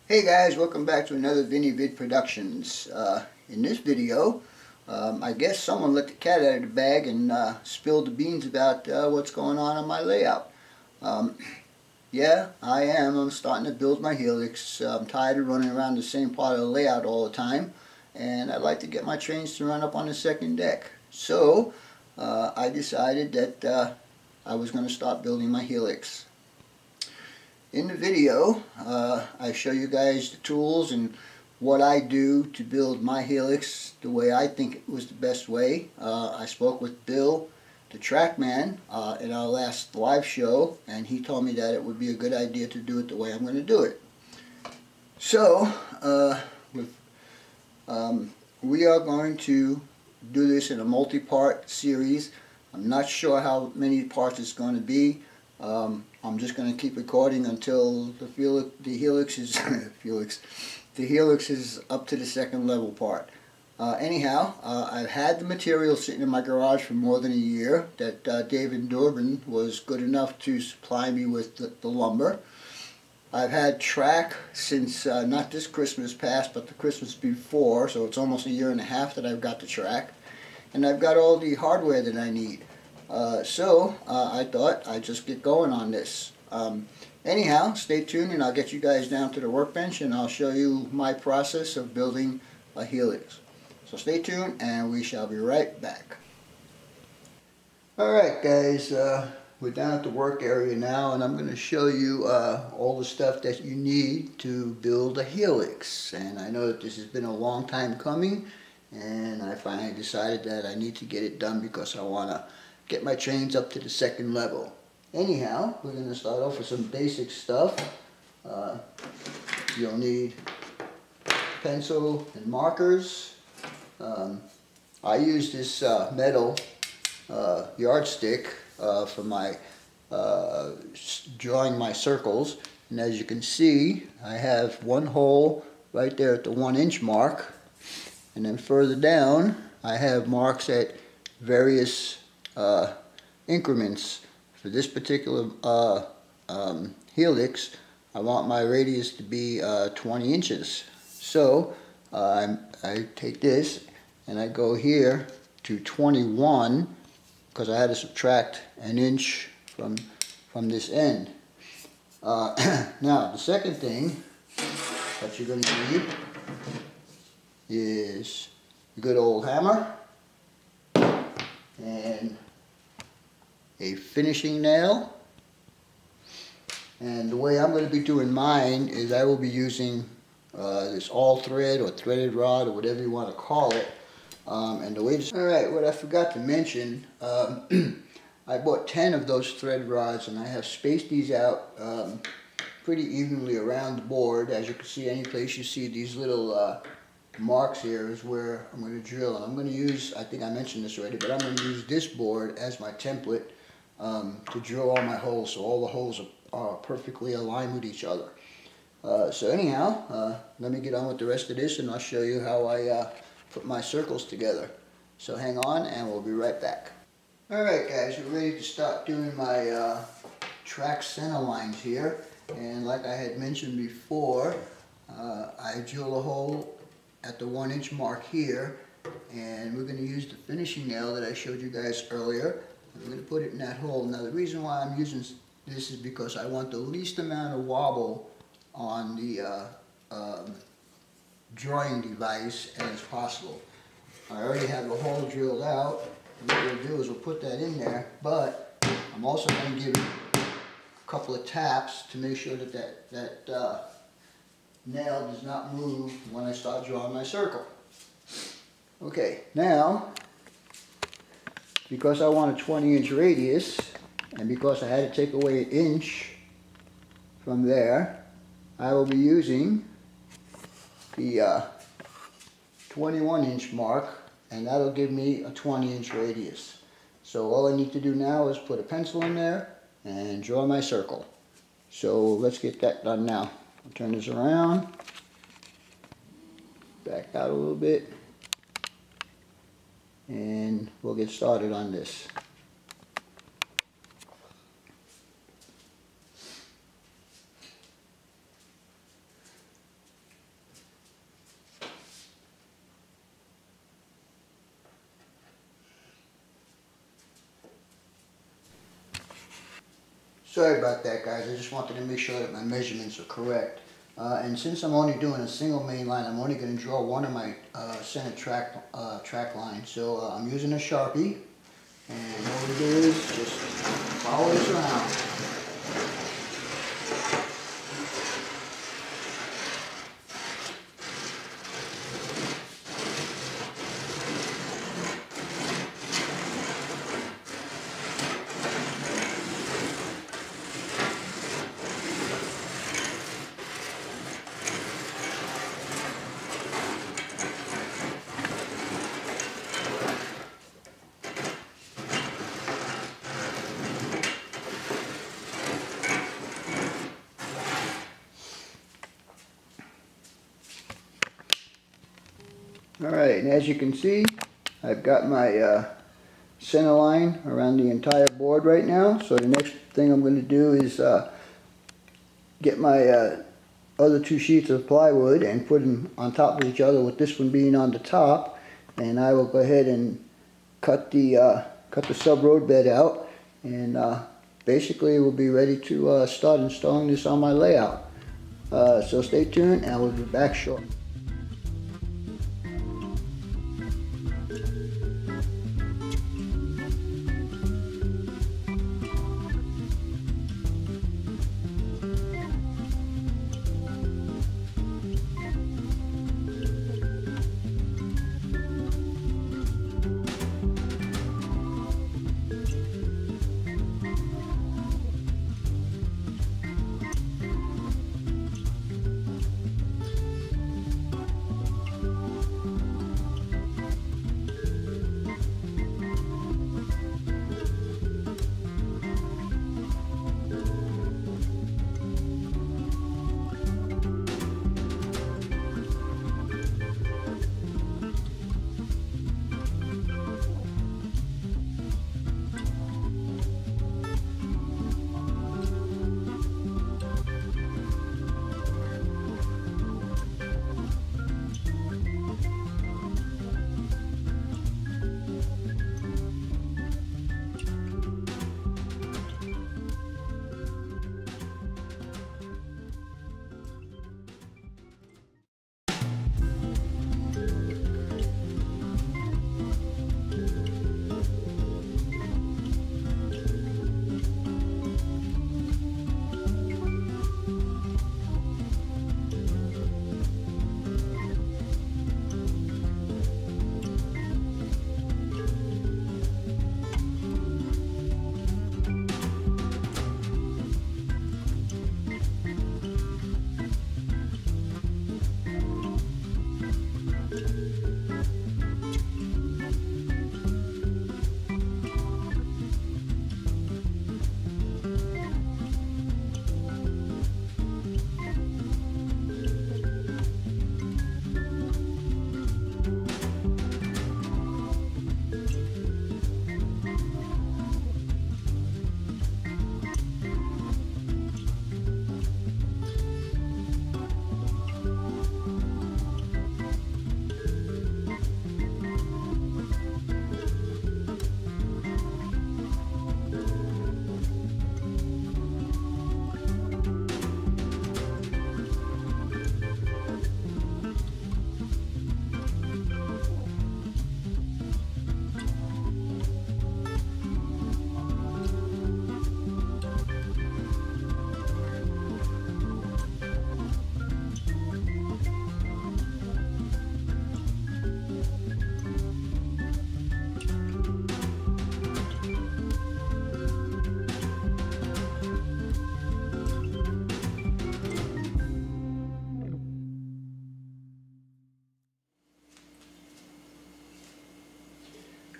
Hey guys, welcome back to another Vinny Vid Productions. In this video, I guess someone let the cat out of the bag and spilled the beans about what's going on my layout. Yeah, I am. I'm starting to build my helix. I'm tired of running around the same part of the layout all the time, and I'd like to get my trains to run up on the second deck. So, I decided that I was going to start building my helix. In the video, I show you guys the tools and what I do to build my helix the way I think it was the best way. I spoke with Bill, the TrackMan, in our last live show, and he told me that it would be a good idea to do it the way I'm going to do it. So, we are going to do this in a multi-part series. I'm not sure how many parts it's going to be. I'm just going to keep recording until the helix is the helix is up to the second level part. Anyhow, I've had the material sitting in my garage for more than a year that David Durbin was good enough to supply me with the lumber. I've had track since not this Christmas past, but the Christmas before, so it's almost a year and a half that I've got the track, and I've got all the hardware that I need. So I thought I'd just get going on this. Anyhow, stay tuned and I'll get you guys down to the workbench and I'll show you my process of building a helix. So stay tuned and we shall be right back. Alright guys, we're down at the work area now and I'm going to show you all the stuff that you need to build a helix. And I know that this has been a long time coming, and I finally decided that I need to get it done because I want to get my trains up to the second level. Anyhow, we're going to start off with some basic stuff. You'll need pencil and markers. I use this metal yardstick for my drawing my circles, and as you can see, I have one hole right there at the 1-inch mark, and then further down I have marks at various increments. For this particular helix, I want my radius to be 20 inches. So I take this and I go here to 21 because I had to subtract an inch from this end. Now the second thing that you're going to need is a good old hammer and a finishing nail. And the way I'm going to be doing mine is I will be using this all thread or threaded rod or whatever you want to call it. And the way this, alright, what I forgot to mention, I bought 10 of those thread rods and I have spaced these out pretty evenly around the board. As you can see, any place you see these little marks here is where I'm going to drill. And I'm going to use, I think I mentioned this already, but I'm going to use this board as my template to drill all my holes, so all the holes are perfectly aligned with each other. So anyhow, let me get on with the rest of this and I'll show you how I put my circles together. So hang on and we'll be right back. Alright guys, we're ready to start doing my track center lines here. And like I had mentioned before, I drill a hole at the 1-inch mark here, and we're going to use the finishing nail that I showed you guys earlier. I'm going to put it in that hole. Now the reason why I'm using this is because I want the least amount of wobble on the drawing device as possible. I already have the hole drilled out, and what we'll do is we'll put that in there, but I'm also going to give it a couple of taps to make sure that that nail does not move when I start drawing my circle. Okay, now because I want a 20-inch radius, and because I had to take away an inch from there, I will be using the 21-inch mark, and that'll give me a 20-inch radius. So all I need to do now is put a pencil in there and draw my circle. So let's get that done now. I'll turn this around, back out a little bit, and we'll get started on this. Sorry about that, guys. I just wanted to make sure that my measurements are correct. And since I'm only doing a single main line, I'm only going to draw one of my center track lines. So I'm using a Sharpie, and all we do is just follow this around. Alright, and as you can see, I've got my center line around the entire board right now. So the next thing I'm going to do is get my other two sheets of plywood and put them on top of each other, with this one being on the top. And I will go ahead and cut the sub road bed out, and basically we'll be ready to start installing this on my layout. So stay tuned, and we'll be back shortly.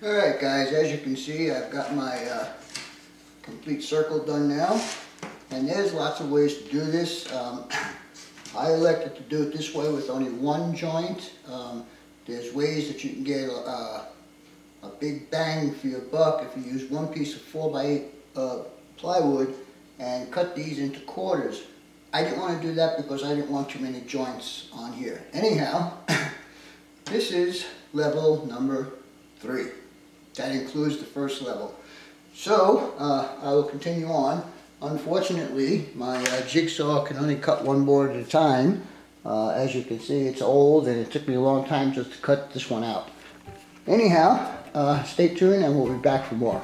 Alright guys, as you can see, I've got my complete circle done now, and there's lots of ways to do this. I elected to do it this way with only one joint. There's ways that you can get a big bang for your buck if you use one piece of 4x8 plywood and cut these into quarters. I didn't want to do that because I didn't want too many joints on here. Anyhow, this is level number 3. That includes the first level. So I will continue on. Unfortunately, my jigsaw can only cut one board at a time. As you can see, it's old and it took me a long time just to cut this one out. Anyhow, stay tuned and we'll be back for more.